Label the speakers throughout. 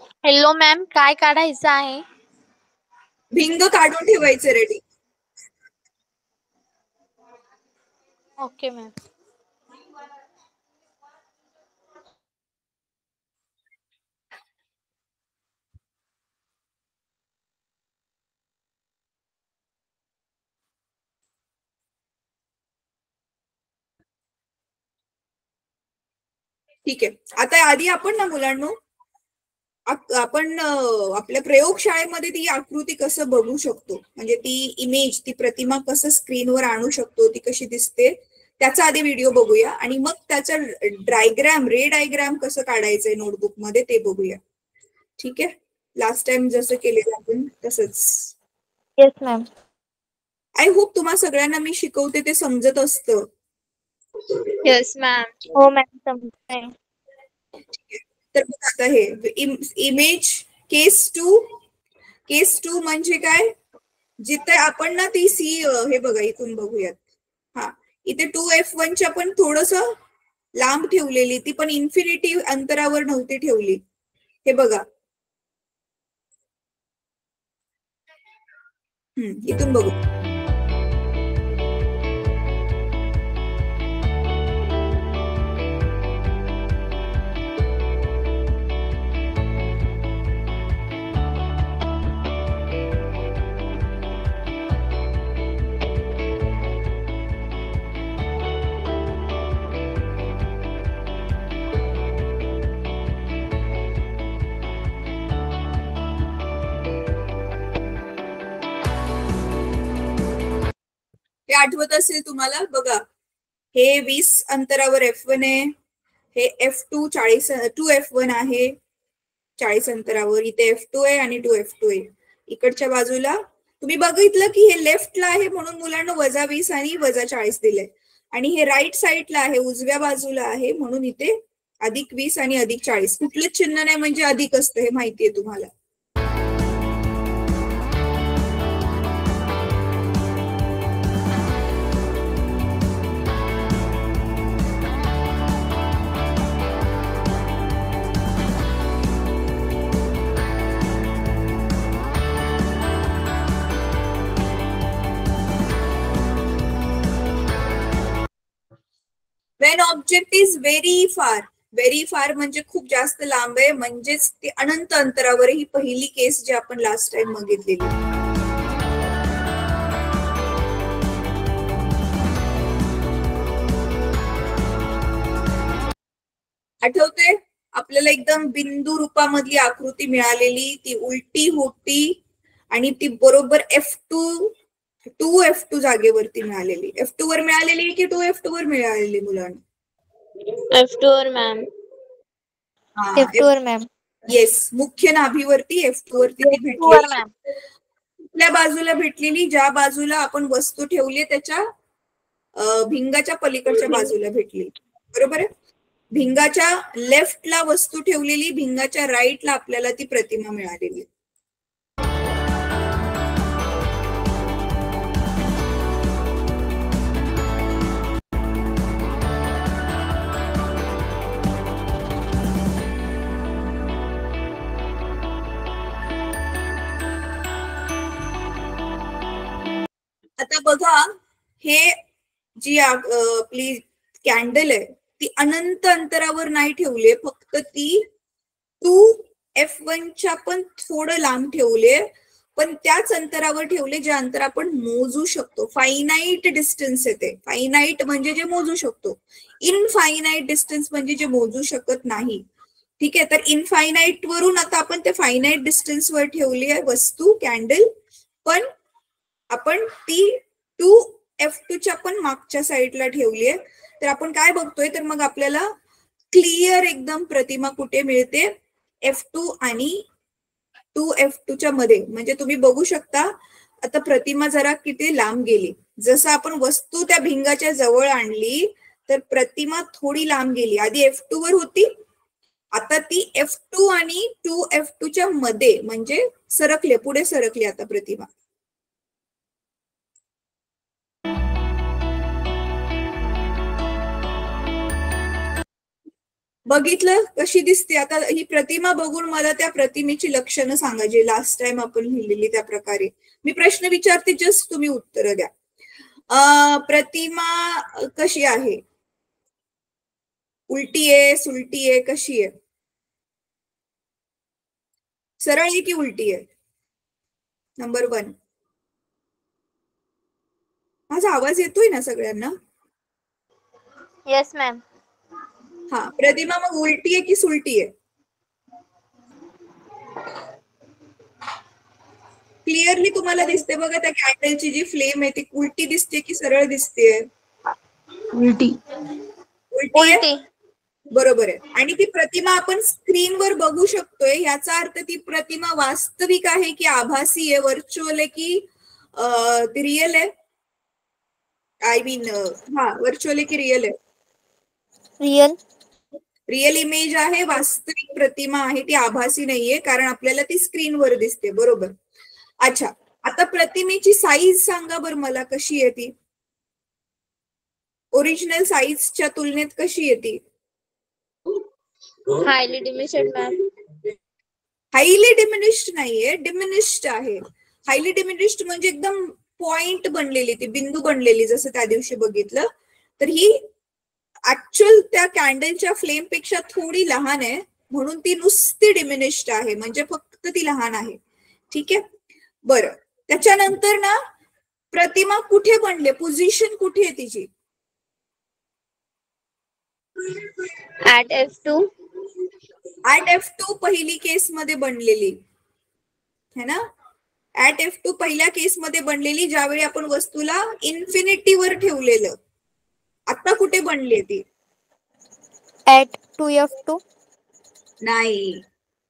Speaker 1: Hello ma'am, काय काढायचं आहे?
Speaker 2: भिंग काढून ठेवायचं रेडी.
Speaker 1: Okay ma'am.
Speaker 2: ठीक आहे. आता आधी आपण ना मुलांनो आपण आपल्या प्रयोगशाळेमध्ये ती आकृती कसं बघू शकतो, म्हणजे ती इमेज, ती प्रतिमा कसं स्क्रीनवर आणू शकतो, ती कशी दिसते त्याचा आधी व्हिडिओ बघूया आणि मग त्याचा रे डायग्राम कसं काढायचंय नोटबुक मध्ये ते बघूया. ठीक आहे. लास्ट टाइम जसं केलेलं आपण तसंच.
Speaker 1: Yes ma'am.
Speaker 2: आय होप तुम्हा सगळ्यांना मी शिकवते ते समजत असतं.
Speaker 1: Yes ma'am. हो मॅम, समजतंय.
Speaker 2: तर मग आता हे इमेज केस टू म्हणजे काय, जिथे आपण ना ती सी, हे बघा इथून बघूयात. हा, इथे 2F1च्या पण थोडस लांब ठेवलेली, ती पण इन्फिनिटी अंतरावर नव्हती ठेवली. हे बघा, इथून बघू. हे आठवत असेल तुम्हाला, बघा हे 20 अंतरावर F1 आहे, हे F2 2F1 आहे 40 अंतरावर, इथे F2 आहे आणि 2F2 आहे. इकडच्या बाजूला तुम्ही बघितलं की हे लेफ्टला आहे म्हणून मुलांना -20 आणि -40 दिलंय, आणि हे राईट साईडला आहे, उजव्या बाजूला आहे म्हणून इथे +20 आणि +40. कुठलंच चिन्ह नाही म्हणजे अधिक असतं, हे माहितीये तुम्हाला. वेन ऑब्जेक्ट इज व्हेरी फार म्हणजे खूप जास्त लांब आहे, म्हणजेच ते अनंत अंतरावर. ही पहिली केस जी आपण लास्ट टाइम बघितलेली. आठवते आपल्याला एकदम बिंदू रूपामधली आकृती मिळालेली, ती उलटी होती आणि ती बरोबर F2 जागेवरती मिळालेली. F2 वर मिळालेली की 2F2 वर मिळालेली मुलांना?
Speaker 1: F2 वर मॅम. F2 वर मॅम.
Speaker 2: येस, मुख्य नाभीवरती F2 वरती ती भेटलेली. कुठल्या बाजूला भेटलेली? ज्या बाजूला आपण वस्तू ठेवली त्याच्या भिंगाच्या पलीकडच्या बाजूला भेटली, बरोबर आहे. भिंगाच्या लेफ्टला वस्तू ठेवलेली, भिंगाच्या राईटला आपल्याला ती प्रतिमा मिळालेली. आता बघा, हे जी आपली कॅन्डल आहे ती अनंत अंतरावर नाही ठेवली, फक्त ती 2F1च्या पण थोडं लांब ठेवले, पण त्याच अंतरावर ठेवले जे अंतर आपण मोजू शकतो. फायनाईट डिस्टन्स येते. फायनाईट म्हणजे जे मोजू शकतो, इनफायनाईट डिस्टन्स म्हणजे जे मोजू शकत नाही. ठीक आहे, तर इनफायनाईट वरून आता आपण ते फायनाईट डिस्टन्स वर ठेवली आहे वस्तू, कॅन्डल, पण आपण ती 2F2च्या पण मागच्या साईडला ठेवली आहे. तर आपण काय बघतोय, तर मग आपल्याला क्लिअर एकदम प्रतिमा कुठे मिळते, F2 आणि 2F2च्या मध्ये. म्हणजे तुम्ही बघू शकता आता प्रतिमा जरा किती लांब गेली. जसं आपण वस्तू त्या भिंगाच्या जवळ आणली तर प्रतिमा थोडी लांब गेली. आधी F2 वर होती, आता ती F2 आणि 2F2च्या मध्ये म्हणजे सरकले, पुढे सरकली आता प्रतिमा. बघितलं कशी दिसते? आता ही प्रतिमा बघून मला त्या प्रतिमेची लक्षणं सांगा, जे लास्ट टाइम आपण लिहिलेली त्या प्रकारे. मी प्रश्न विचारते, जस्ट तुम्ही उत्तर द्या. प्रतिमा कशी आहे? उलटी आहे, सुलटी आहे, कशी आहे? सरळ आहे की उलटी आहे? नंबर 1. माझा आवाज येतोय ना सगळ्यांना?
Speaker 1: Yes ma'am.
Speaker 2: हा, प्रतिमा मग उलटी आहे की सुलटी आहे? क्लिअरली तुम्हाला दिसते बघा, त्या कॅन्डलची जी फ्लेम आहे ती उलटी दिसते की सरळ दिसते?
Speaker 3: उलटी.
Speaker 2: उलटी आहे, बरोबर आहे. आणि ती प्रतिमा आपण स्क्रीनवर बघू शकतोय, याचा अर्थ ती प्रतिमा वास्तविक आहे की आभासी आहे, व्हर्च्युअल आहे की रिअल आहे? आय मीन व्हर्च्युअल आहे की रिअल आहे?
Speaker 1: रिअल.
Speaker 2: रिअल इमेज आहे, वास्तविक प्रतिमा आहे, ती आभासी नाहीये, कारण आपल्याला ती स्क्रीनवर दिसते, बरोबर. अच्छा, आता प्रतिमेची साईज सांगा बरं मला, कशी आहे ती? ओरिजिनल साईजच्या तुलनेत कशी आहे ती?
Speaker 1: Highly diminished ma'am.
Speaker 2: Highly diminished नाहीये, डिमिनिश्ड आहे. हायली डिमिनिश्ड म्हणजे एकदम पॉइंट बनलेली, ती बिंदू बनलेली, जसं त्या दिवशी बघितलं. तर ही ऍक्च्युअल त्या कॅन्डलच्या फ्लेम पेक्षा थोडी लहान आहे, म्हणून ती नुसती डिमिनिश्ड आहे, म्हणजे फक्त ती लहान आहे. ठीक आहे, बरं. त्याच्यानंतर ना, प्रतिमा कुठे बनले, पोझिशन कुठे आहे तिची?
Speaker 1: At F2.
Speaker 2: ऍट F2 पहिली केस मध्ये बनलेली है ना? ऍट F2 पहिल्या केस मध्ये बनलेली, ज्यावेळी आपण वस्तूला इन्फिनिटीवर ठेवलेलं. आता कुठे बनली ती?
Speaker 1: At 2F2.
Speaker 2: नाही,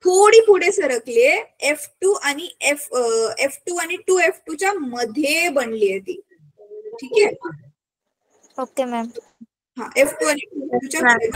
Speaker 2: थोडी पुढे सरकले. F2 आणि F2 आणि 2F2 च्या मध्ये बनली आहे ती. ठीक आहे,
Speaker 1: ओके मॅम.
Speaker 2: हा, F2 आणि 2F2 च्या मध्ये.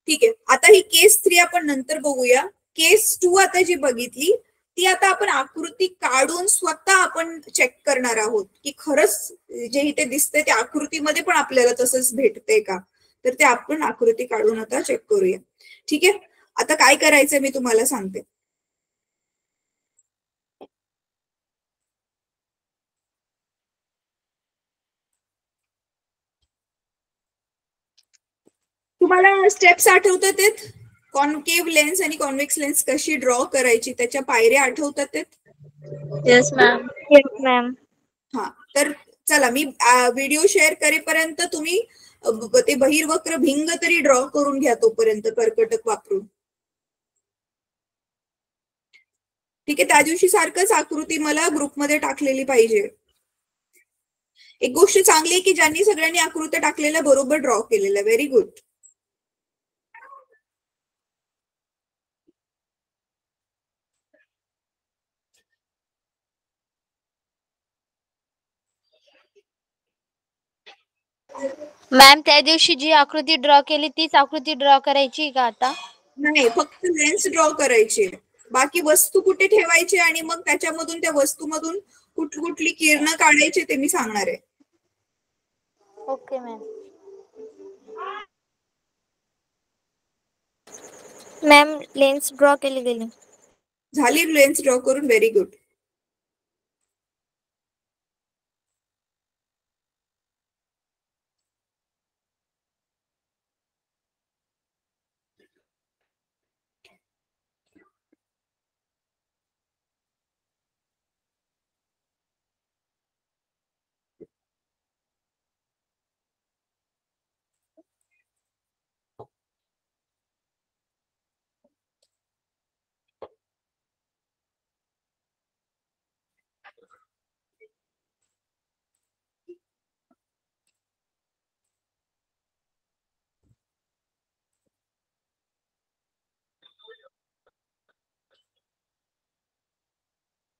Speaker 2: ठीक आहे, आता ही केस 3 आपण नंतर बघूया. केस 2 आता जी बघितली ती आता आपण आकृती काढून स्वतः आपण चेक करणार आहोत की खरंच जे इथे दिसतंय त्या आकृतीमध्ये पण आपल्याला तसंच भेटतंय का. तर ते आपण आकृती काढून आता चेक करूया. ठीक आहे, आता काय करायचंय मी तुम्हाला सांगते. तुम्हाला स्टेप्स आठवतात आहेत? कॉन्केव्ह लेन्स आणि कॉन्व्हेक्स लेन्स कशी ड्रॉ करायची, त्याच्या पायऱ्या आठवतात आहेत?
Speaker 1: Yes ma'am. Yes ma'am.
Speaker 2: हा, तर चला, मी व्हिडिओ शेअर करेपर्यंत तुम्ही ते बहिर्वक्र भिंग तरी ड्रॉ करून घ्या तोपर्यंत, कर्कटक वापरून. ठीक आहे, त्या दिवशी सारखंच आकृती मला ग्रुपमध्ये टाकलेली पाहिजे. एक गोष्ट चांगली आहे की ज्यांनी सगळ्यांनी आकृत्या टाकलेल्या बरोबर ड्रॉ केलेल्या. Very good.
Speaker 1: मॅम, त्या दिवशी जी आकृती ड्रॉ केली तीच आकृती ड्रॉ करायची का आता?
Speaker 2: नाही, फक्त लेन्स ड्रॉ करायचे, बाकी वस्तू कुठे ठेवायचे आणि मग त्याच्यामधून, त्या वस्तूमधून कुठली किरणं काढायचे ते मी सांगणार आहे.
Speaker 1: Okay ma'am. Ma'am, lens draw केली गेली.
Speaker 2: झाली लेन्स ड्रॉ करून? Very good.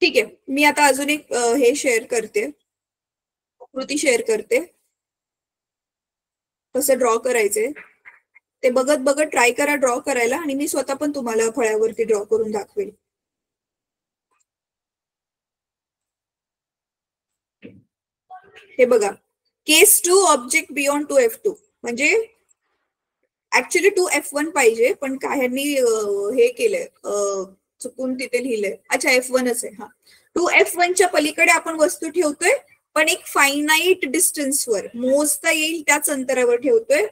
Speaker 2: ठीक आहे, मी आता अजून एक हे शेअर करते, आकृती शेअर करते, कसं ड्रॉ करायचंय ते बघत बघत ट्राय करा ड्रॉ करायला, आणि मी स्वतः पण तुम्हाला फळ्यावरती ड्रॉ करून दाखवेल. हे बघा, केस 2 ऑब्जेक्ट बियॉन्ड 2F2 म्हणजे ऍक्च्युली 2F1 पाहिजे, पण काहींनी हे केलंय, चुकून तिथे लिहिलंय. अच्छा, F1च आहे. हा, 2F1च्या पलीकडे आपण वस्तू ठेवतोय, पण एक फायनाईट डिस्टन्सवर, मोजता येईल त्याच अंतरावर ठेवतोय,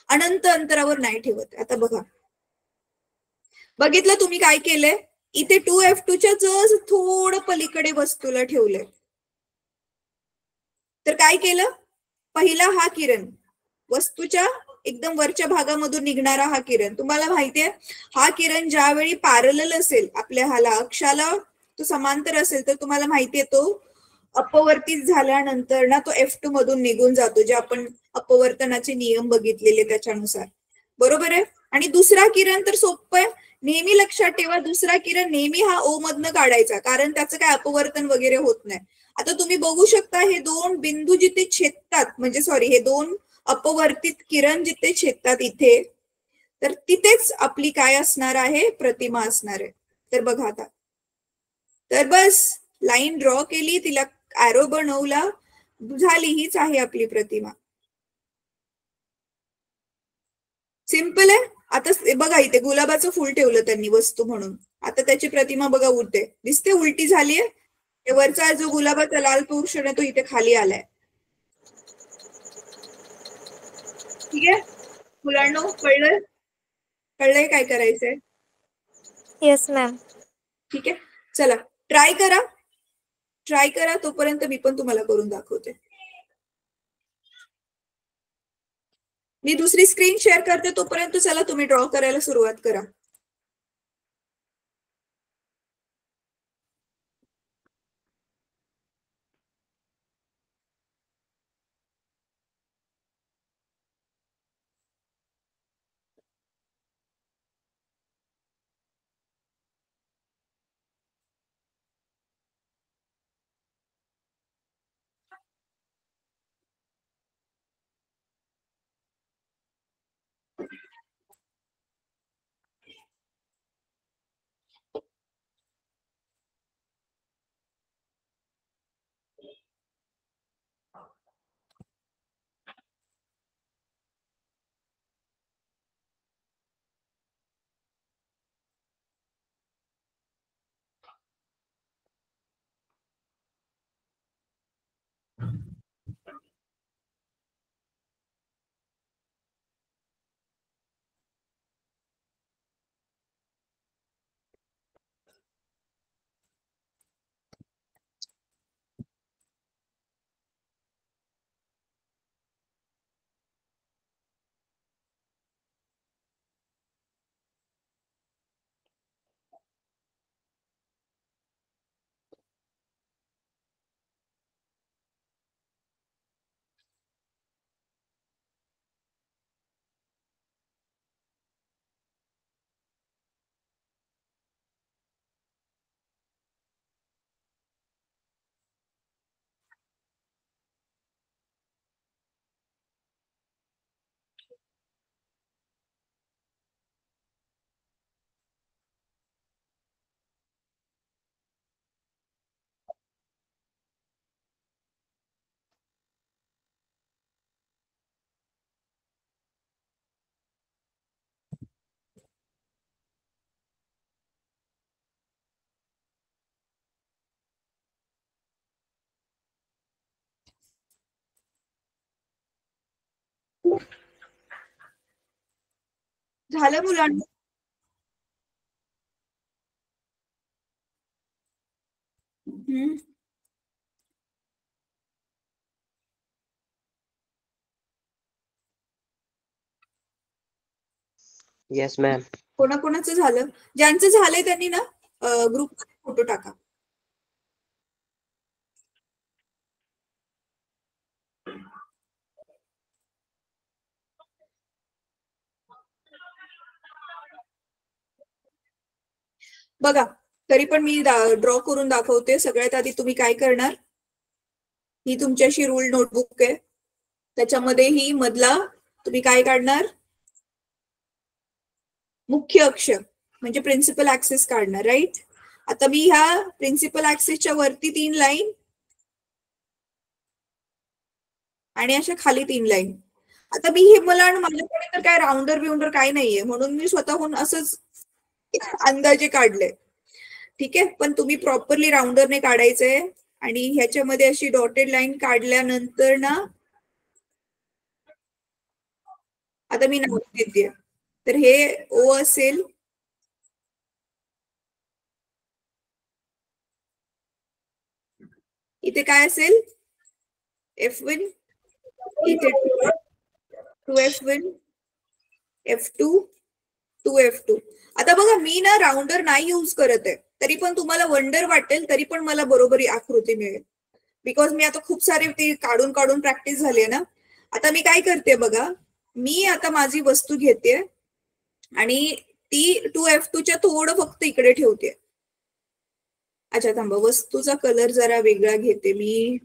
Speaker 2: अनंत अंतरावर नाही ठेवत. आता बघा, बघितलं तुम्ही काय केलंय, इथे 2F2च्या जस्ट थोडं पलीकडे वस्तूला ठेवलंय. तर काय केलं, पहिला हा किरण वस्तूच्या एकदम वरच्या भागामधून निघणारा हा किरण, तुम्हाला माहितीये हा किरण ज्यावेळी पॅरलल असेल आपल्या ह्याला अक्षाला, तो समांतर असेल तर तुम्हाला माहितीये तो अपवर्तित झाल्यानंतर ना तो F2 मधून निघून जातो, जे आपण अपवर्तनाचे नियम बघितलेले त्याच्यानुसार. बरोबर आहे. आणि दुसरा किरण तर सोपं आहे, नेहमी लक्षात ठेवा, दुसरा किरण नेहमी हा O मधनं काढायचा, कारण त्याचं काय अपवर्तन वगैरे होत नाही. आता तुम्ही बघू शकता हे दोन बिंदू जिथे छेदतात, म्हणजे सॉरी, हे दोन अपवर्तित किरण जिथे छेदतात इथे, तर तिथेच आपली काय असणार आहे, प्रतिमा असणार आहे. तर बघा आता, तर बस लाईन ड्रॉ केली, तिला ॲरो बनवला, झाली, हीच आहे आपली प्रतिमा. सिंपल आहे. आता बघा इथे गुलाबाचं फुल ठेवलं त्यांनी वस्तू म्हणून, आता त्याची प्रतिमा बघा उडते, दिसते, उलटी झालीये. वरचा जो गुलाबाचा लाल पोर्शन आहे तो इथे खाली आलाय. ठीक आहे मुलांनो, कळलंय काय करायचंय?
Speaker 1: Yes ma'am.
Speaker 2: ठीक आहे, चला ट्राय करा, तोपर्यंत मी पण तुम्हाला करून दाखवते. मी दुसरी स्क्रीन शेअर करते, तोपर्यंत चला तुम्ही ड्रॉ करायला सुरुवात करा. झालं मुलांना?
Speaker 4: Yes ma'am.
Speaker 2: कोणाकोणाचं झालं? ज्यांचं झालंय त्यांनी ना ग्रुप फोटो टाका. बघा, तरी पण मी ड्रॉ करून दाखवते. सगळ्यात आधी तुम्ही काय करणार, ही तुमच्याशी रूल नोटबुक आहे, त्याच्यामध्ये ही मधला तुम्ही काय काढणार, मुख्य अक्ष म्हणजे प्रिन्सिपल ऍक्सिस काढणार, राईट. आता मी ह्या प्रिन्सिपल ऍक्सिसच्या वरती 3 लाईन आणि अशा खाली 3 लाईन. आता मी हे माझ्याकडे तर काय राऊंडर बिउंडर काय नाहीये म्हणून मी स्वतःहून असंच अंदाजे काढले. ठीक आहे, पण तुम्ही प्रॉपरली राऊंडरने काढायचंय. आणि ह्याच्यामध्ये अशी डॉटेड लाईन काढल्यानंतर ना आता मी नाव देते. तर हे ओ असेल, इथे काय असेल F1, इथे 2F1, F2, 2F2. आता बघा मी ना राऊंडर नाही यूज करत आहे, तरी पण तुम्हाला वंडर वाटेल, तरी पण मला बरोबर आकृती मिळेल, बिकॉज मी आता खूप सारे ते काढून काढून प्रॅक्टिस झाली आहे ना. आता मी काय करते बघा, मी आता माझी वस्तू घेते आणि ती 2F2 च्या थोडं फक्त इकडे ठेवते. अच्छा थांबा, वस्तूचा कलर जरा वेगळा घेते, मी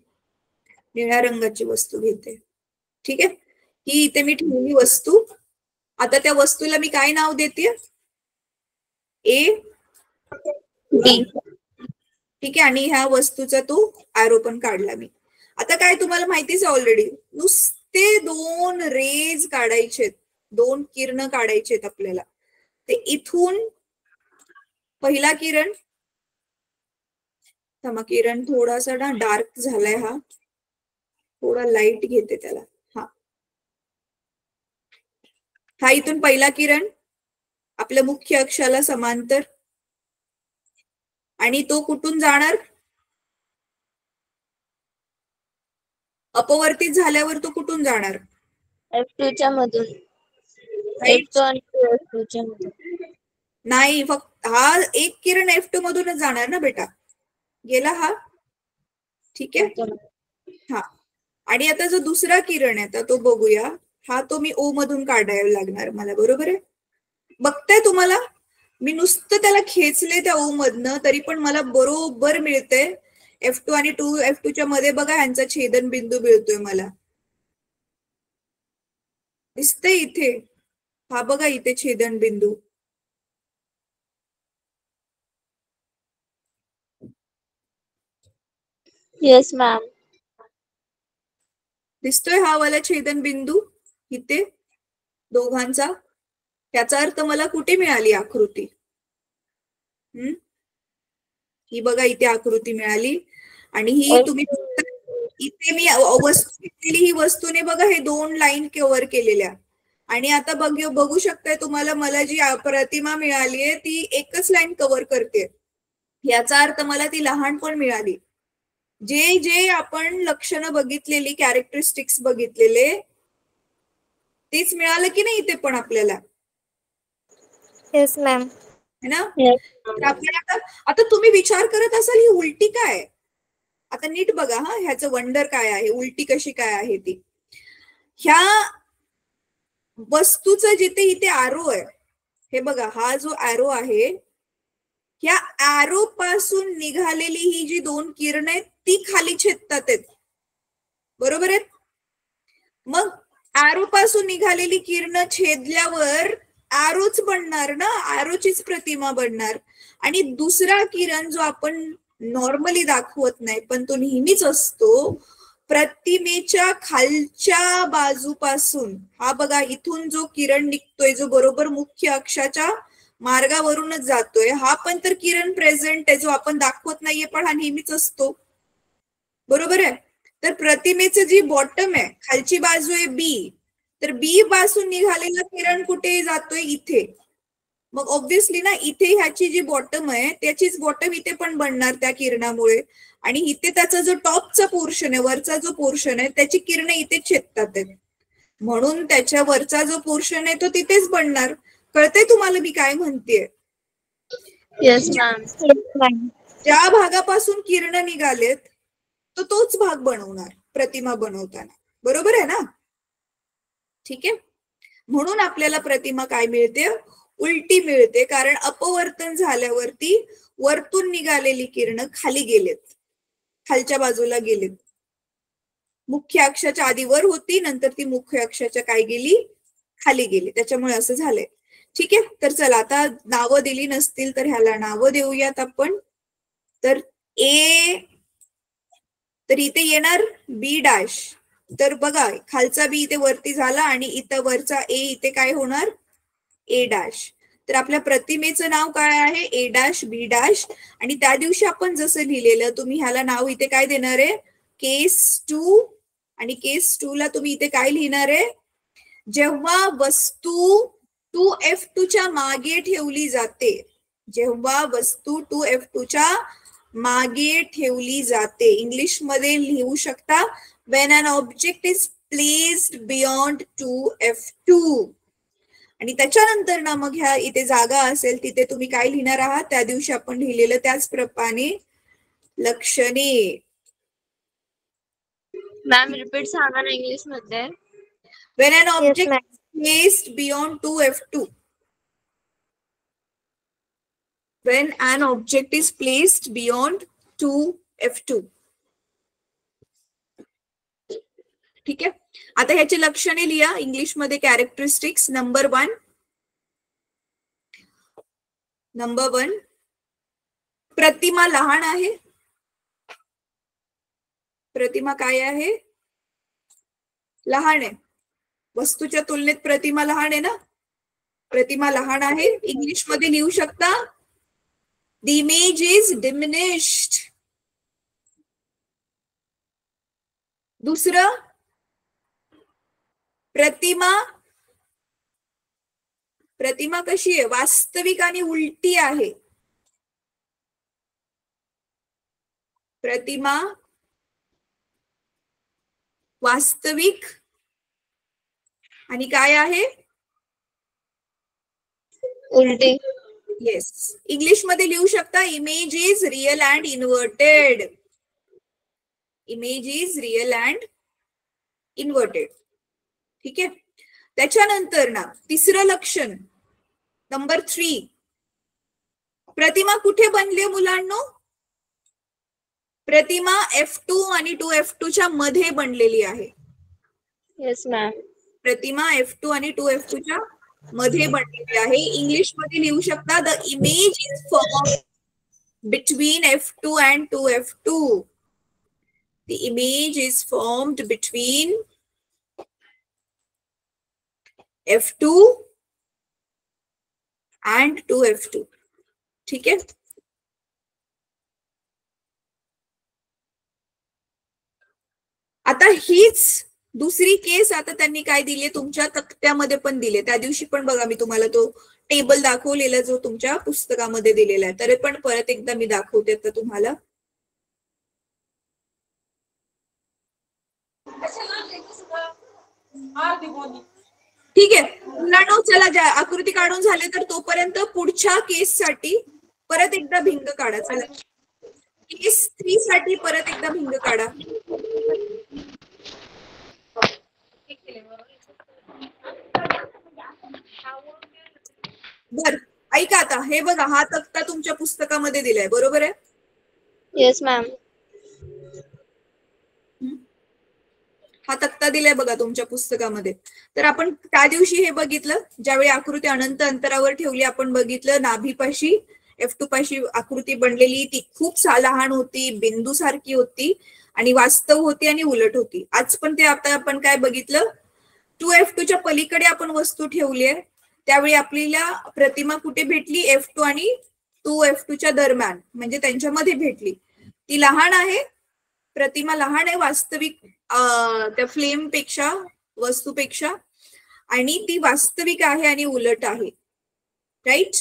Speaker 2: निळ्या रंगाची वस्तू घेते. ठीक आहे, ही इथे मी ठेवली वस्तू. आता त्या वस्तूला मी काय नाव देते, A B. ठीक आहे, आणि ह्या वस्तूचा तो ॲरो पण काढला मी. आता काय तुम्हाला माहितीच आहे ऑलरेडी, नुसते 2 रेज काढायचेत, 2 किरण काढायचेत आपल्याला. ते इथून पहिला किरण, किरण थोडासा ना डार्क झालाय, हा थोडा लाईट घेते त्याला. हा इथून पहिला किरण आपल्या मुख्य अक्षाला समांतर, आणि तो कुठून जाणार, अपवर्तित झाल्यावर तो कुठून जाणार,
Speaker 1: F2 च्या मधून. F2 आणि 2F2 च्या मधून
Speaker 2: नाही, फक्त हा एक किरण F2 मधूनच जाणार ना बेटा, गेला हा. ठीक आहे, हा. आणि आता जो दुसरा किरण आहे तो बघूया, हा तो मी O मधून काढायला लागणार मला, बरोबर आहे. बघताय तुम्हाला, मी नुसतं त्याला खेचले त्या O मधनं, तरी पण मला बरोबर मिळते. F2 आणि 2F2 च्या मध्ये बघा ह्यांचा छेदन बिंदू मिळतोय मला, दिसतंय इथे, हा बघा इथे छेदन बिंदू.
Speaker 1: येस मॅम,
Speaker 2: दिसतोय हा वाला छेदन बिंदू इथे दोघांचा. त्याचा अर्थ मला कुठे मिळाली आकृती, ही बघा इथे आकृती मिळाली. आणि ही तुम्ही इथे मी वस्तू घेतलेली, ही वस्तूने बघा हे 2 लाईन कव्हर केलेल्या. आणि आता बघू शकताय तुम्हाला, मला जी प्रतिमा मिळाली आहे ती एकच लाईन कव्हर करते. याचा अर्थ मला ती लहानपण मिळाली. जे जे आपण लक्षणं बघितलेली, कॅरेक्टरिस्टिक्स बघितलेले, तेच मिळालं की नाही इथे पण आपल्याला.
Speaker 1: येस मॅम,
Speaker 2: है ना. तर आपण आता तुम्ही विचार करत असाल ही उलटी काय. आता नीट बघा हा, ह्याचं वंडर काय आहे, उलटी कशी काय आहे ती. ह्या वस्तूचं जिथे इथे ॲरो आहे, हे बघा हा जो ॲरो आहे, ह्या ॲरो पासून निघालेली ही जी 2 किरण आहेत ती खाली छेदतात आहेत, बरोबर आहेत. मग ॲरो पासून निघालेली किरण छेदल्यावर ॲरोच बनणार ना, ॲरोचीच प्रतिमा बनणार. आणि दुसरा किरण जो आपण नॉर्मली दाखवत नाही पण तो नेहमीच असतो, प्रतिमेच्या खालच्या बाजूपासून, हा बघा इथून जो किरण निघतोय, जो बरोबर मुख्य अक्षाच्या मार्गावरूनच जातोय, हा पण तर किरण प्रेझेंट आहे, जो आपण दाखवत नाहीये पण हा नेहमीच असतो, बरोबर आहे. तर प्रतिमेचं जी बॉटम आहे, खालची बाजू आहे बी, तर बी पासून निघालेला किरण कुठे जातोय, इथे. मग ऑब्व्हियसली ना इथे ह्याची जी बॉटम आहे त्याचीच बॉटम इथे पण बनणार त्या किरणामुळे. आणि इथे त्याचा जो टॉपचा पोर्शन आहे, वरचा जो पोर्शन आहे, त्याची किरण इथे छेदतात आहेत, म्हणून त्याच्या वरचा जो पोर्शन आहे तो तिथेच बनणार. कळतंय तुम्हाला मी काय म्हणतेय.
Speaker 1: येस मॅम,
Speaker 2: ज्या भागापासून किरण निघालेत तो तोच भाग बनवणार प्रतिमा बनवताना, बरोबर आहे ना. ठीक आहे, म्हणून आपल्याला प्रतिमा काय मिळते, उलटी मिळते, कारण अपवर्तन झाल्यावरती वरतून निघालेली किरण खाली गेलेत, खालच्या बाजूला गेलेत. मुख्य अक्षाच्या आधी वर होती, नंतर ती मुख्य अक्षाच्या काय गेली, खाली गेली, त्याच्यामुळे असं झालंय. ठीक आहे, तर चला आता नावं दिली नसतील तर ह्याला नावं देऊयात आपण. तर ए, तर इथे येणार B' तर बघा खालचा बी इथे वरती झाला आणि इथं वरचा ए इथे काय होणार ए डॅश. तर आपल्या प्रतिमेचं नाव काय आहे ए डॅश बी डॅश. आणि त्या दिवशी आपण जसं लिहिलेलं तुम्ही ह्याला नाव इथे काय देणार आहे केस 2. आणि केस 2 ला तुम्ही इथे काय लिहिणार आहे जेव्हा वस्तू 2F2 च्या मागे ठेवली जाते. जेव्हा वस्तू 2F2 च्या मागे ठेवली जाते. इंग्लिश मध्ये लिहू शकता when an object is placed beyond 2F2. आणि त्याच्यानंतर ना मग ह्या इथे जागा असेल तिथे तुम्ही काय लिहिणार आहात त्या दिवशी आपण लिहिलेलं त्याचप्रमाणे लक्षणे.
Speaker 4: मॅम रिपीट सांगा ना इंग्लिश मध्ये.
Speaker 2: when an object
Speaker 1: Yes, ma'am.
Speaker 2: is placed beyond 2F2. when an object is placed beyond 2F2. ठीक आहे. आता ह्याची लक्षणे लिहा इंग्लिश मध्ये. Characteristics number 1. प्रतिमा लहान आहे. प्रतिमा काय आहे लहान आहे. वस्तूच्या तुलनेत प्रतिमा लहान आहे ना. प्रतिमा लहान आहे. इंग्लिश मध्ये लिहू शकता the image is diminished. दुसरं प्रतिमा कशी आहे वास्तविक आणि उलटी आहे. प्रतिमा वास्तविक आणि काय आहे
Speaker 4: उलटी.
Speaker 2: येस. इंग्लिश मध्ये लिहू शकता image is real and inverted. Image is real and inverted. ठीक आहे. त्याच्यानंतर ना तिसरं लक्षण नंबर 3. प्रतिमा कुठे बनली मुलांनो. प्रतिमा F2 आणि 2F2 च्या मध्ये बनलेली आहे.
Speaker 4: Yes ma'am.
Speaker 2: प्रतिमा F2 आणि 2F2 च्या मध्ये बनलेली आहे. इंग्लिश मध्ये लिहू शकता the image is formed between F2 and 2F2. The image is formed between F2 and 2F2. ठीक आहे. आता हीच दुसरी केस आता त्यांनी काय दिली तुमच्या तक्त्यामध्ये पण दिले. त्या दिवशी पण बघा मी तुम्हाला तो टेबल दाखवलेला जो तुमच्या पुस्तकामध्ये दिलेला आहे. तर पण परत एकदा मी दाखवते आता तुम्हाला. ठीक आहे मुलांनो चला ज्या आकृती काढून झाले तर तोपर्यंत पुढच्या केस साठी परत एकदा भिंग काढा. चला केस 3 साठी परत एकदा भिंग काढा. बर ऐका आता हे बघा हा तक्ता तुमच्या पुस्तकामध्ये दिलाय बरोबर आहे.
Speaker 4: Yes ma'am.
Speaker 2: हा तक्ता दिलाय बघा तुमच्या पुस्तकामध्ये. तर आपण त्या दिवशी हे बघितलं ज्यावेळी आकृती अनंत अंतरावर ठेवली आपण बघितलं नाभीपाशी F2 पाशी आकृती बनलेली ती खूप लहान होती बिंदू सारखी होती आणि वास्तव होती आणि उलट होती. आज पण ते आता आपण काय बघितलं 2F2 च्या पलीकडे आपण वस्तू ठेवली आहे त्यावेळी आपल्याला प्रतिमा कुठे भेटली F2 आणि 2F2 च्या दरम्यान म्हणजे त्यांच्यामध्ये भेटली. ती लहान आहे प्रतिमा लहान आहे वास्तविक त्या फ्लेम पेक्षा वस्तूपेक्षा आणि ती वास्तविक आहे आणि उलट आहे. राईट.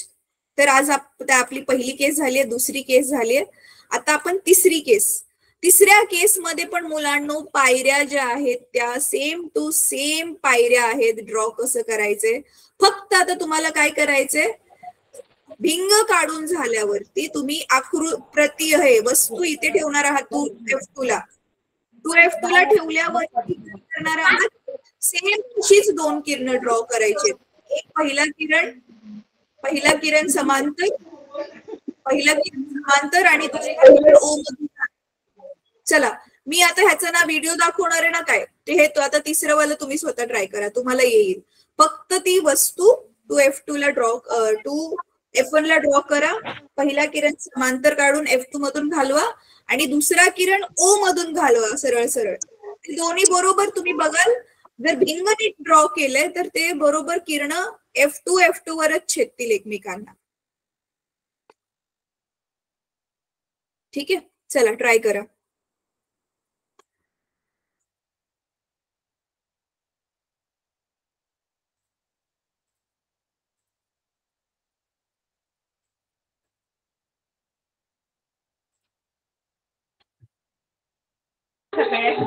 Speaker 2: तर आज आपली पहिली केस झाली आहे दुसरी केस झाली आहे. आता आपण तिसरी केस. तिसऱ्या केस मध्ये पण मुलांनो पायऱ्या ज्या आहेत त्या सेम टू सेम पायऱ्या आहेत. ड्रॉ कसं करायचंय फक्त आता तुम्हाला काय करायचंय भिंग काढून झाल्यावरती तुम्ही प्रति हे वस्तू इथे ठेवणार आहात 2F2 ला. 2F2 ला ठेवल्यावरती करणार आहात सेम तशीच 2 किरण ड्रॉ करायचे. एक पहिला किरण समांतर आणि दुसरा किरण O मधून. चला मी आता ह्याचा ना व्हिडिओ दाखवणार आहे ना काय ते हे तो आता तिसरं वाला तुम्ही स्वतः ट्राय करा तुम्हाला येईल. फक्त ती वस्तू 2F2 ला ड्रॉ 2F1 ला ड्रॉ करा. पहिला किरण समांतर काढून F2 मधून घालवा आणि दुसरा किरण O मधून घालवा सरळ सरळ. दोन्ही बरोबर तुम्ही बघाल, जर भिंग नीट ड्रॉ केलंय तर ते बरोबर किरण F2 वरच छेदतील एकमेकांना. ठीक आहे, चला ट्राय करा.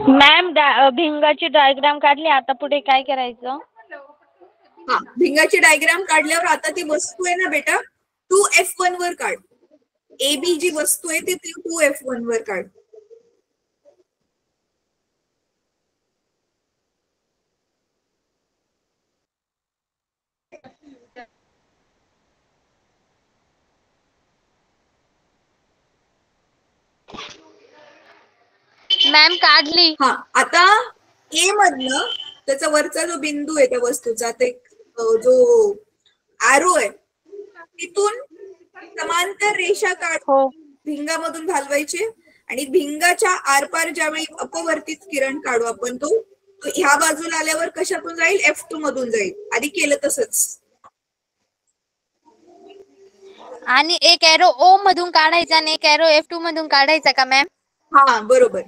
Speaker 1: मॅम भिंगाची डायग्राम काढली, आता पुढे काय करायचं?
Speaker 2: हा, भिंगाची डायग्राम काढल्यावर आता ती वस्तू आहे ना बेटा 2F1 वर काढ. AB जी वस्तू आहे ती 2F1 वर काढ.
Speaker 1: मॅम काढली.
Speaker 2: हा, आता ए मधनं त्याचा वरचा जो बिंदू आहे त्या वस्तूचा, ते जो ॲरो आहे तिथून समांतर रेषा काढ.
Speaker 1: हो.
Speaker 2: भिंगामधून घालवायचे आणि भिंगाच्या आरपार ज्यावेळी अपवर्तित किरण काढू आपण, तो ह्या बाजूला आल्यावर कशातून जाईल? F2 मधून जाईल. आधी केलं तसंच.
Speaker 1: आणि एक एरो O मधून काढायचा आणि एक एरो F2 मधून काढायचा का मॅम?
Speaker 2: हा, बरोबर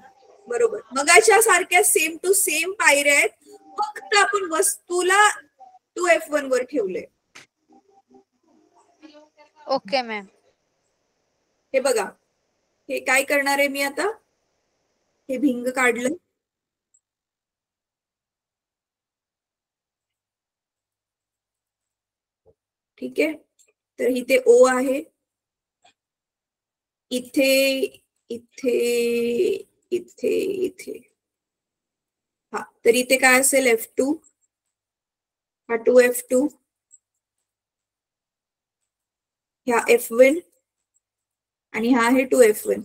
Speaker 2: बरोबर. मगाच्या सारख्या सेम टू सेम पायऱ्या आहेत, फक्त आपण वस्तूला 2F1 वर ठेवले.
Speaker 1: Okay ma'am.
Speaker 2: हे बघा, हे काय करणार आहे मी आता? हे भिंग काढलं. ठीक आहे, तर इथे O आहे, इथे इथे इथे इथे. हा, तर इथे काय असेल? F2. हा 2F2, ह्या F1 आणि हा आहे 2F1.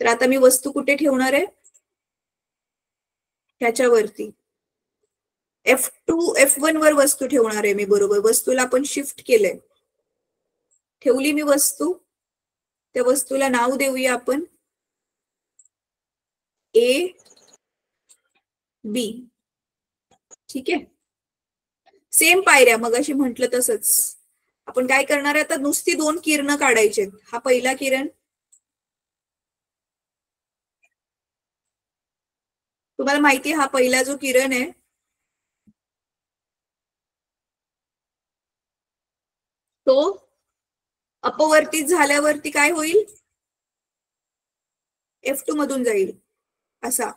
Speaker 2: तर आता मी वस्तू कुठे ठेवणार आहे? ह्याच्यावरती F1 वर वस्तू ठेवणार आहे मी. बरोबर, वस्तूला आपण शिफ्ट केलंय. ठेवली मी वस्तू. त्या वस्तूला नाव देऊया आपण A B. ठीक आहे, सेम पायऱ्या मगाशी म्हटलं तसंच. आपण काय करणार आहे आता? नुसती 2 किरण काढायचे. हा पहिला किरण, तुम्हाला माहिती आहे हा पहिला जो किरण आहे तो अपवर्तित झाल्यावरती काय होईल? F2 मधून जाईल असा.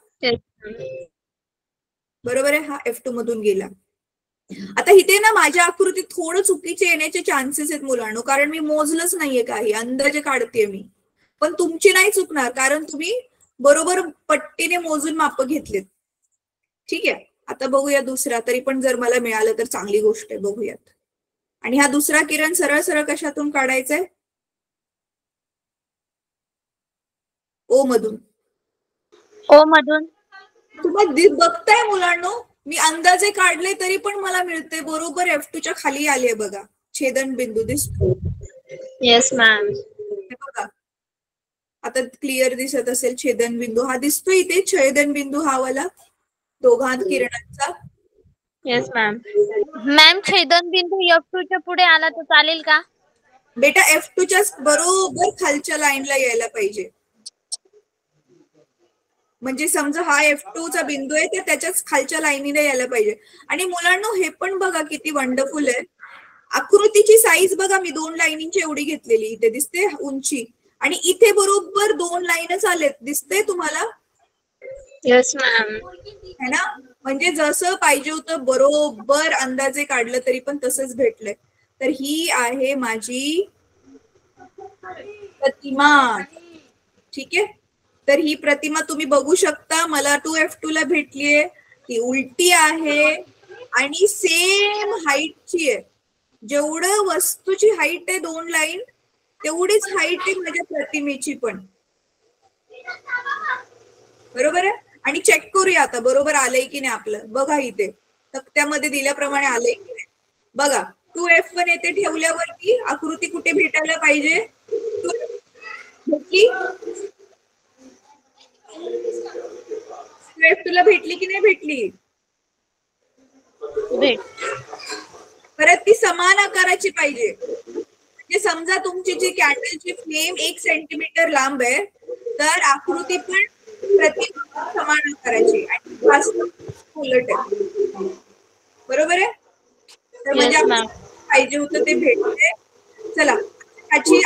Speaker 2: बरोबर आहे, हा F2 मधून गेला. आता इथे ना माझ्या आकृतीत थोडं चुकीचे येण्याचे चान्सेस आहेत मुलांनो, कारण मी मोजलंच नाहीये काही, अंदाजे काढते मी. पण तुमची नाही चुकणार, कारण तुम्ही बरोबर पट्टीने मोजून माप घेतलेत. ठीक आहे, आता बघूया दुसरा. तरी पण जर मला मिळालं तर चांगली गोष्ट आहे, बघूयात. आणि हा दुसरा किरण सरळ सरळ कशातून काढायचा आहे? O मधून.
Speaker 1: O मधून.
Speaker 2: तुम्ही बघताय मुलांनो, मी अंदाजे काढले तरी पण मला मिळते बरोबर F2च्या खाली आले. बघा, छेदन बिंदू दिसतो.
Speaker 4: Yes ma'am.
Speaker 2: बघा, आता क्लिअर दिसत असेल छेदन बिंदू. हा दिसतो इथे छेदन बिंदू, हा वाला दोघांत किरणांचा.
Speaker 4: Yes ma'am.
Speaker 1: मॅम छेदन बिंदू F2च्या पुढे आला तर चालेल का?
Speaker 2: बेटा F2च्या बरोबर खालच्या लाईनला यायला पाहिजे. म्हणजे समजा हा F2चा बिंदू आहे, तर त्याच्याच खालच्या लाईनीने यायला पाहिजे. आणि मुलांनो हे पण बघा किती वंडरफुल आहे. आकृतीची साईज बघा, मी 2 लाईनींची एवढी घेतलेली. इथे दिसते उंची, आणि इथे बरोबर 2 लाईनच आलेत. दिसते तुम्हाला?
Speaker 4: Yes ma'am.
Speaker 2: है ना? म्हणजे जसं पाहिजे होतं बरोबर अंदाजे काढलं तरी पण तसंच भेटलंय. तर ही आहे माझी प्रतिमा. ठीक आहे, तर ही प्रतिमा तुम्ही बघू शकता. मला 2F2 ला भेटलीये, ती उलटी आहे आणि सेम हाईटची आहे. जेवढं वस्तूची हाईट आहे 2 लाईन, तेवढीच हाईट आहे माझ्या प्रतिमेची पण. बरोबर आहे? आणि चेक करूया आता बरोबर आलंय की नाही आपलं. बघा इथे तक्त्यामध्ये दिल्याप्रमाणे आलंय की नाही बघा. 2F1 येथे ठेवल्यावरती आकृती कुठे भेटायला पाहिजे? F2 ला भेटली की नाही भेटली?
Speaker 1: भेट.
Speaker 2: परत ती समान आकाराची पाहिजे. म्हणजे समजा तुमची जी कॅन्डलची फ्लेम 1 सेंटीमीटर लांब आहे, तर आकृती पण प्रतिमा समान आकाराची आणि वास्तव उलट आहे. बरोबर आहे? तर म्हणजे
Speaker 4: Yes,
Speaker 2: आपल्याला
Speaker 4: ma'am.
Speaker 2: पाहिजे होतं ते भेटते. चला, ह्याची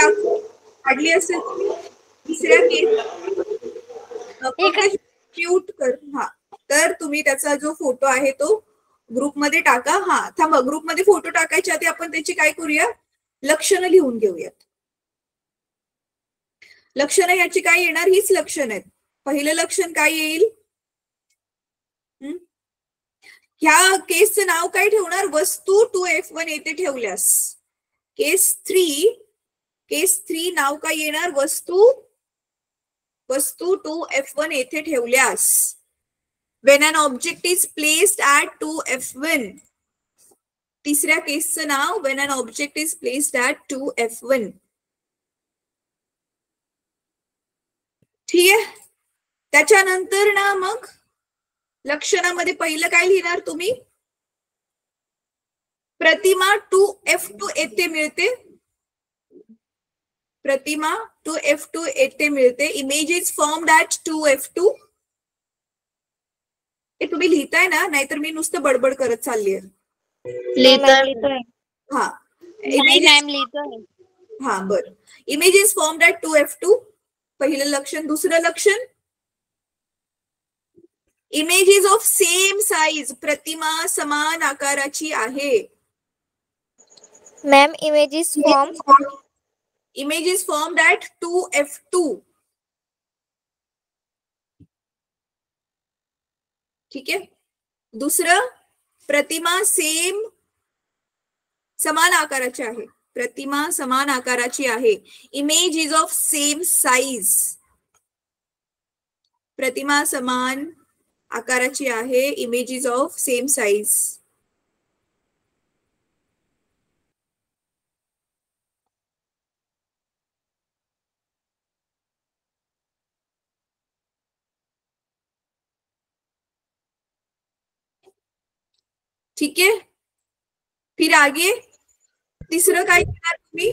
Speaker 2: काढली असेल तिसऱ्या केस म्यूट कर. हा, तर तुम्ही त्याचा जो फोटो आहे तो ग्रुपमध्ये टाका. हा थांबा, ग्रुपमध्ये फोटो टाकायच्या आधी आपण त्याची काय करूया, लक्षणं लिहून घेऊयात. लक्षणं याची काय येणार, हीच लक्षण आहेत. पहिलं लक्षण काय येईल, ह्या केसचं नाव काय ठेवणार, वस्तू 2F1 येथे ठेवल्यास. केस 3 नाव काय येणार, वस्तू 2F1 येथे ठेवल्यास. When an object is placed at 2F1. तिसऱ्या केसचं नाव, when an object is placed at 2F1. ठीक आहे. त्याच्यानंतर ना मग लक्षणामध्ये पहिलं काय लिहिणार तुम्ही, प्रतिमा 2F2 येथे मिळते. प्रतिमा 2F2 येथे मिळते. Image is formed at 2F2. हे तुम्ही लिहिताय ना, नाहीतर मी नुसतं बडबड करत चालली आहे.
Speaker 1: लिहितोय.
Speaker 2: हा,
Speaker 1: मॅम लिहितोय.
Speaker 2: हा बरं. Image is formed at 2F2. पहिलं लक्षण. दुसरं लक्षण, image is of same size. प्रतिमा समान आकाराची आहे.
Speaker 1: Ma'am image is
Speaker 2: formed at 2F2. ठीक आहे. दुसरं, प्रतिमा समान आकाराची आहे. प्रतिमा समान आकाराची आहे. Image is of same size. प्रतिमा समान आकाराची आहे. Image is of same size. ठीक है, फिर आगे तिसरं काय करणार तुम्ही,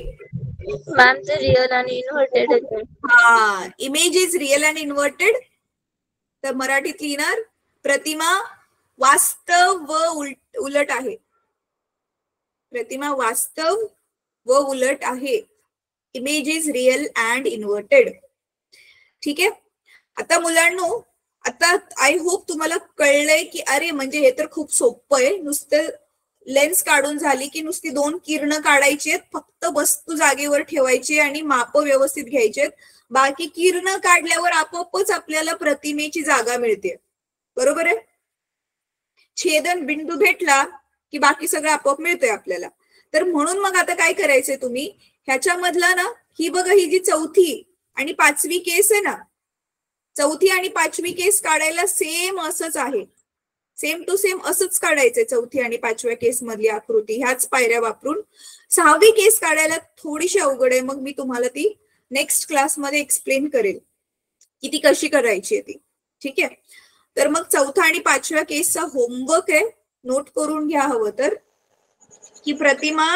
Speaker 4: मॅम ते रिअल आणि इन्व्हर्टेड येते.
Speaker 2: हा, image is real and inverted. तर मराठीत लिहिणार, प्रतिमा वास्तव व उलट आहे. प्रतिमा वास्तव व उलट आहे. Image is real and inverted. ठीक आहे. आता मुलांनो, आता आय होप तुम्हाला कळलंय की अरे म्हणजे हे तर खूप सोपं आहे. नुसतं लेन्स काढून झाली की नुसती 2 किरणं काढायची आहेत, फक्त वस्तू जागेवर ठेवायची आणि माप व्यवस्थित घ्यायचे. बाकी किरणं काढल्यावर आपोआपच आपल्याला प्रतिमेची जागा मिळते. बरोबर आहे. छेदन बिंदू भेटला की बाकी सगळं आपोआप मिळतंय आपल्याला. तर म्हणून मग आता काय करायचंय तुम्ही, ह्याच्यामधला ना, ही बघा, ही जी 4थी आणि 5वी केस आहे ना, 4थी आणि 5वी केस काढायला सेम असंच आहे. सेम टू सेम असंच काढायचंय 4थी आणि 5व्या केस मधली आकृती ह्याच पायऱ्या वापरून. 6वी केस काढायला थोडीशी अवघड आहे. मग मी तुम्हाला ती नेक्स्ट क्लासमध्ये एक्सप्लेन करेल की ती कशी करायची आहे ती. ठीक आहे. तर मग 4था आणि 5व्या केसचा होमवर्क आहे, नोट करून घ्या हवं तर, की प्रतिमा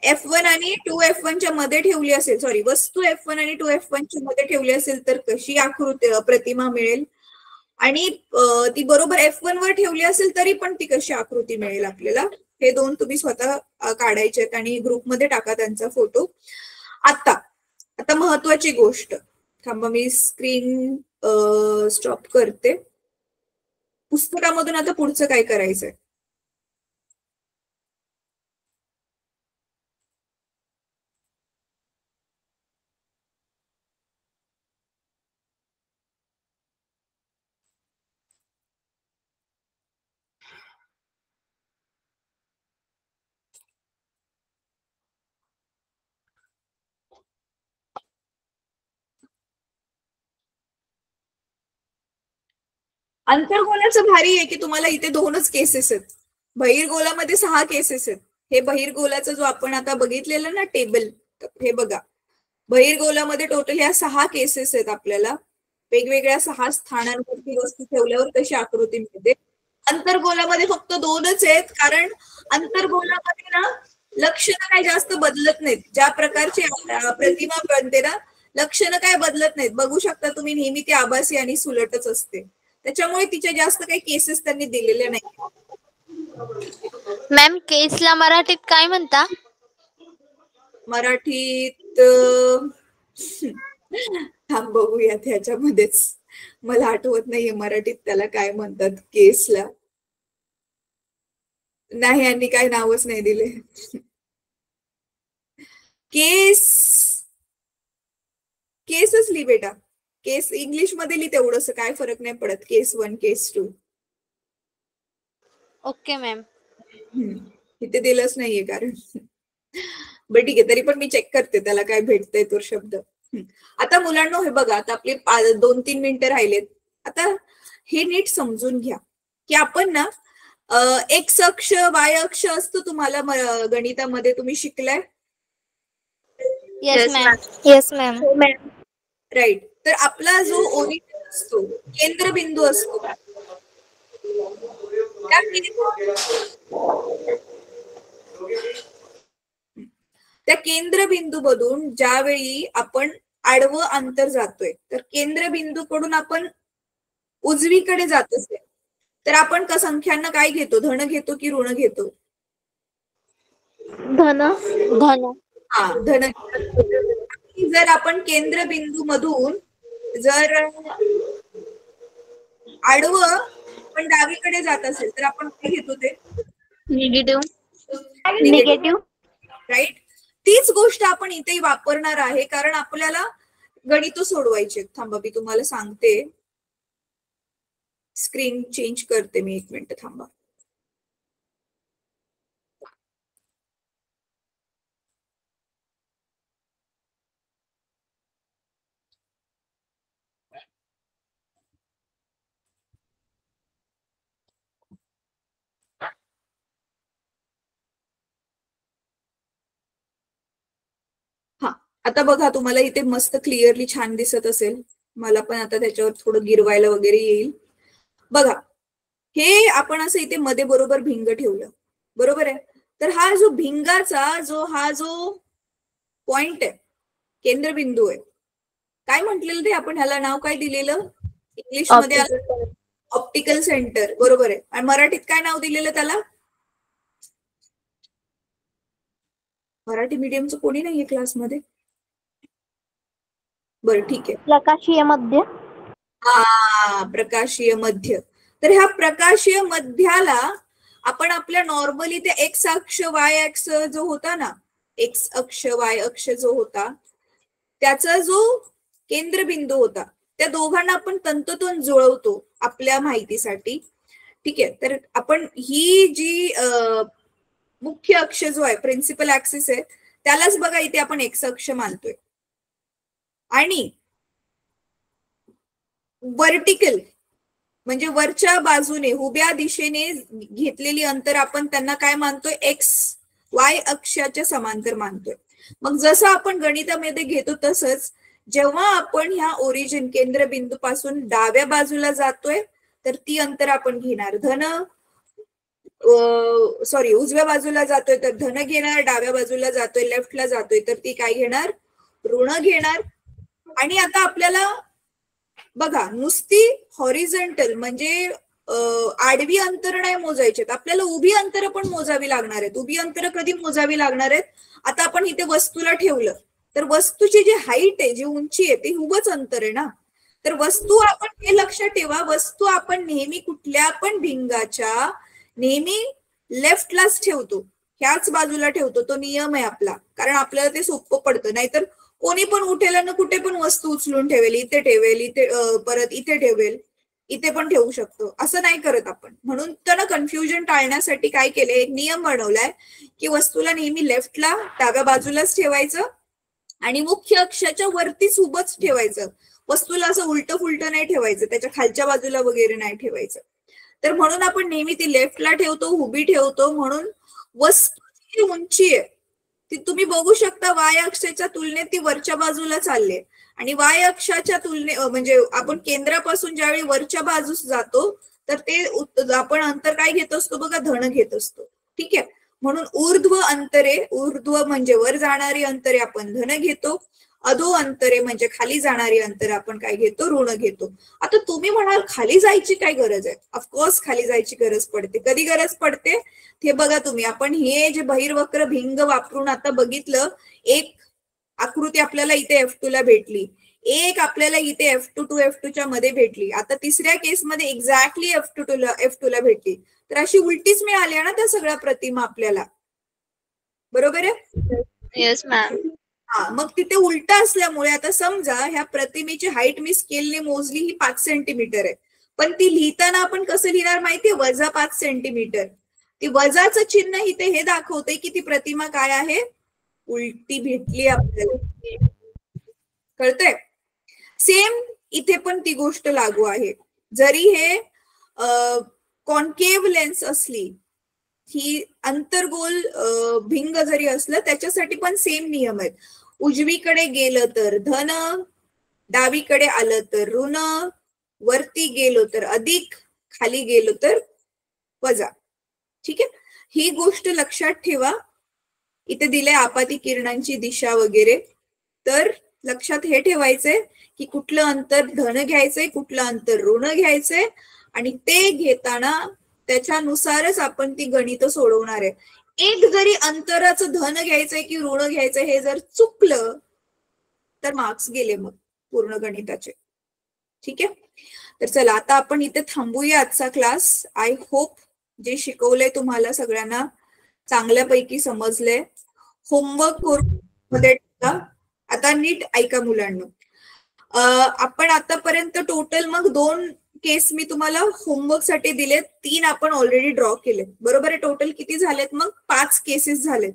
Speaker 2: F1 आणि 2F1 च्या मध्ये ठेवली असेल, सॉरी, वस्तू F1 आणि 2F1 च्या मध्ये ठेवली असेल तर कशी आकृती प्रतिमा मिळेल, आणि ती बरोबर F1 वर ठेवली असेल तरी पण ती कशी आकृती मिळेल आपल्याला. हे 2 तुम्ही स्वतः काढायचे आहेत आणि ग्रुपमध्ये टाका त्यांचा फोटो. आता महत्वाची गोष्ट, थांबा मी स्क्रीन स्टॉप करते. पुस्तकामधून आता पुढचं काय करायचंय, अंतर्गोलाचं भारी आहे की तुम्हाला इथे 2च केसेस आहेत. बहिर्गोलामध्ये 6 केसेस आहेत. हे बहिर्गोलाचा जो आपण आता बघितलेलं ना टेबल, हे बघा, बहिर्गोलामध्ये टोटल ह्या 6 केसेस आहेत आपल्याला. वेगवेगळ्या 6 स्थानांवरती वस्तू ठेवल्यावर कशी आकृती मिळते. अंतर्गोलामध्ये फक्त 2च आहेत, कारण अंतर्गोलामध्ये ना लक्षणं काही जास्त बदलत नाहीत. ज्या प्रकारची प्रतिमा बनते ना, लक्षणं काय बदलत नाहीत. बघू शकता तुम्ही, नेहमी ती आभासी आणि सुलटच असते. त्याच्यामुळे तिच्या जास्त काही केसेस त्यांनी दिलेल्या नाही.
Speaker 1: मॅम केसला मराठीत काय म्हणता?
Speaker 2: मराठीत थांब बघूयात ह्याच्यामध्येच, मला आठवत नाहीये मराठीत त्याला काय म्हणतात केसला. नाही, यांनी काय नावच नाही दिले. केसच लिही बेटा. केस इंग्लिश मध्ये लिही, तेवढंच काय फरक नाही पडत. केस 1 केस 2.
Speaker 1: Okay ma'am.
Speaker 2: इथे दिलंच नाहीये कारण. बरं ठीक आहे, तरी पण मी चेक करते त्याला काय भेटतंय तो शब्द. आता मुलांनो हे बघा, आता आपले 2-3 मिनिटं राहिलेत. आता हे नीट समजून घ्या की आपण ना एक्स अक्ष वाय अक्ष असतो तुम्हाला गणितामध्ये, तुम्ही शिकलाय.
Speaker 1: Yes ma'am. Yes ma'am.
Speaker 2: Right. तर आपला जो ओरिजिन असतो, केंद्रबिंदू असतो, त्या केंद्रबिंदूमधून ज्यावेळी आपण आडवं अंतर जातोय, तर केंद्रबिंदूकडून आपण उजवीकडे जात असेल तर आपण संख्यांना काय घेतो, धन घेतो की ऋण घेतो?
Speaker 1: धन. धन.
Speaker 2: हा, धन. जर आपण केंद्रबिंदू मधून जर आडवं पण डावीकडे जात असेल तर आपण काय घेतो? ते निगेटिव्ह. राईट. तीच गोष्ट आपण इथे वापरणार आहे, कारण आपल्याला गणित सोडवायचे. थांबा, मी तुम्हाला सांगते. स्क्रीन चेंज करते मी, 1 मिनिट थांबा. हा, आता बघा, तुम्हाला इथे मस्त क्लिअरली छान दिसत असेल. मला पण आता त्याच्यावर थोडं गिरवायला वगैरे येईल. बघा, हे आपण असं इथे मध्ये बरोबर भिंग ठेवलं, बरोबर आहे. तर हा जो भिंगाचा हा जो पॉइंट आहे, केंद्रबिंदू आहे, काय म्हटलेलं ते आपण, ह्याला नाव काय दिलेलं इंग्लिश मध्ये? Optical centre. बरोबर आहे. आणि मराठीत काय नाव दिलेलं त्याला? मराठी मीडियमचं कोणी नाहीये क्लासमध्ये? बरं ठीक आहे.
Speaker 1: प्रकाशीय मध्य.
Speaker 2: हा, प्रकाशीय मध्य. तर ह्या प्रकाशीय मध्याला आपण आपल्या नॉर्मली ते एक्स अक्ष वाय अक्ष जो होता ना, एक्स अक्ष वाय अक्ष जो होता, त्याचा जो केंद्रबिंदू होता, त्या दोघांना आपण तंतोतंत जुळवतो आपल्या माहितीसाठी. ठीक आहे. तर आपण ही जी मुख्य अक्ष जो आहे, प्रिन्सिपल ऍक्सिस आहे, त्यालाच बघा इथे आपण एक्स अक्ष मानतोय. आणि वर्टिकल म्हणजे वरच्या बाजूने उभ्या दिशेने घेतलेली अंतर आपण त्यांना काय मानतोय? एक्स वाय अक्षाच्या समांतर मानतोय. मग जसं आपण गणितामध्ये घेतो तसंच जेव्हा आपण ह्या ओरिजिन केंद्रबिंदू पासून डाव्या बाजूला जातोय तर ती अंतर आपण घेणार धन, उजव्या बाजूला जातोय तर धन घेणार, डाव्या बाजूला जातोय लेफ्टला जातोय तर ती काय घेणार? ऋण घेणार. आणि आता आपल्याला बघा, नुसती हॉरिझॉन्टल म्हणजे आडवी अंतर नाही मोजायचे, आपल्याला उभी अंतर पण मोजावी लागणार आहेत. उभी अंतर कधी मोजावी लागणार आहेत? आता आपण इथे वस्तूला ठेवलं तर वस्तूची जी हाईट आहे, जी उंची आहे, ती उभंच अंतर आहे ना. तर वस्तू आपण हे लक्षात ठेवा, वस्तू आपण नेहमी कुठल्या पण भिंगाच्या नेहमी लेफ्टलाच ठेवतो, ह्याच बाजूला ठेवतो. तो नियम आहे आपला, कारण आपल्याला ते सोपं पडतं. नाहीतर कोणी पण उठेल आणि कुठे पण वस्तू उचलून ठेवेल, इथे ठेवेल, इथे परत इथे ठेवेल, इथे पण ठेवू शकतो. असं नाही करत आपण. म्हणून तर कन्फ्युजन टाळण्यासाठी काय केलंय, एक नियम बनवलाय की वस्तूला नेहमी लेफ्टला डाव्या बाजूलाच ठेवायचं आणि मुख्य अक्षाच्या वरतीच उभंच ठेवायचं. वस्तूला असं उलट फुलट नाही ठेवायचं, त्याच्या खालच्या बाजूला वगैरे नाही ठेवायचं. तर म्हणून आपण नेहमी ती लेफ्टला ठेवतो, उभी ठेवतो. म्हणून वस्तूची उंची आहे ती तुम्ही तुम्ही बघू शकता वाय अक्षाच्या तुलनेत ती वरच्या बाजूला चालले आणि वाय अक्षाच्या तुलने म्हणजे आपण केंद्रापासून ज्यावेळी वरच्या बाजूस जातो तर ते आपण अंतर काय घेत असतो बघा, धन घेत असतो. ठीक आहे, म्हणून ऊर्ध्व अंतरे, ऊर्ध्व म्हणजे वर जाणारी अंतरे आपण धन घेतो, अधो अंतरे म्हणजे खाली जाणारी अंतर आपण काय घेतो, ऋण घेतो. आता तुम्ही म्हणाल खाली जायची काय गरज आहे? ऑफकोर्स खाली जायची गरज पडते. कधी गरज पडते ते बघा तुम्ही. आपण हे जे बहिर्वक्र भिंग वापरून आता बघितलं, एक आकृती आपल्याला इथे F2 ला भेटली, एक आपल्याला इथे F2 to F2 च्या मध्ये भेटली, आता तिसऱ्या केसमध्ये एक्झॅक्टली F2 ला भेटली. तर अशी उलटीच मिळाली ना त्या सगळ्या प्रतिमा आपल्याला, बरोबर आहे?
Speaker 4: Yes ma'am.
Speaker 2: हा, मग तिथे उलटा असल्यामुळे आता समजा ह्या प्रतिमेची हाईट मी स्केलने मोजली, ही 5 सेंटीमीटर आहे, पण ती लिहिताना आपण कसं लिहिणार माहितीये, -5 सेंटीमीटर. ती वजाचं चिन्ह इथे हे दाखवते की ती प्रतिमा काय आहे, उलटी भेटली आपल्याला. कळतंय? सेम इथे पण ती गोष्ट लागू आहे. जरी हे कॉन्केव्ह लेन्स असली, ही अंतर्गोल भिंग जरी असलं, त्याच्यासाठी पण सेम नियम आहेत. उजवीकडे गेलं तर धन, डावीकडे आलं तर ऋण, वरती गेलो तर अधिक, खाली गेलो तर वजा. ठीक आहे, ही गोष्ट लक्षात ठेवा. इथे दिले आपाती किरणांची दिशा वगैरे, तर लक्षात हे ठेवायचंय की कुठलं अंतर धन घ्यायचंय, कुठलं अंतर ऋण घ्यायचंय, आणि ते घेताना त्याच्यानुसारच आपण ती गणित सोडवणार आहे. एक जरी अंतराचं धन घ्यायचंय की ऋण घ्यायचंय हे जर चुकलं तर मार्क्स गेले मग पूर्ण गणिताचे. ठीक आहे, तर चला आता आपण इथे थांबूया आजचा क्लास. आय होप जे शिकवलंय तुम्हाला सगळ्यांना चांगल्यापैकी समजलंय. होमवर्क मध्ये आता नीट ऐका मुलांना. आपण आतापर्यंत टोटल मग 2 केस मी तुम्हाला होमवर्क साठी दिलेत, 3 आपण ऑलरेडी ड्रॉ केले, बरोबर आहे? टोटल किती झालेत मग? 5 केसेस झालेत.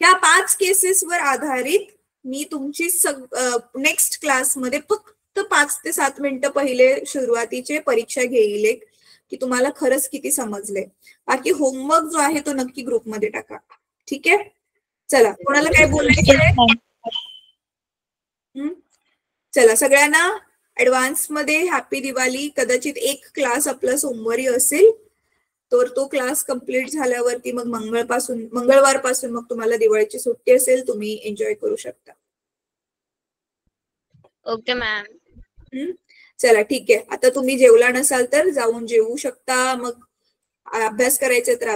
Speaker 2: ह्या 5 केसेसवर आधारित मी तुमची नेक्स्ट क्लासमध्ये फक्त 5 ते 7 मिनिटं पहिले सुरुवातीचे परीक्षा घेईल की तुम्हाला खरंच किती समजले. बाकी होमवर्क जो आहे तो नक्की ग्रुपमध्ये टाका. ठीक आहे, चला कोणाला काय बोलायचं आहे? चला सगळ्यांना ऍडव्हान्स मध्ये हॅपी दिवाळी. कदाचित एक क्लास आपला सोमवारी असेल, तर तो क्लास कंप्लीट झाल्यावरती मग मंगळवारपासून मग तुम्हाला दिवाळीची सुट्टी असेल, तुम्ही एन्जॉय करू शकता.
Speaker 4: Okay ma'am.
Speaker 2: चला ठीक आहे, आता तुम्ही जेवला नसाल तर जाऊन जेवू शकता. मग अभ्यास करायचा तर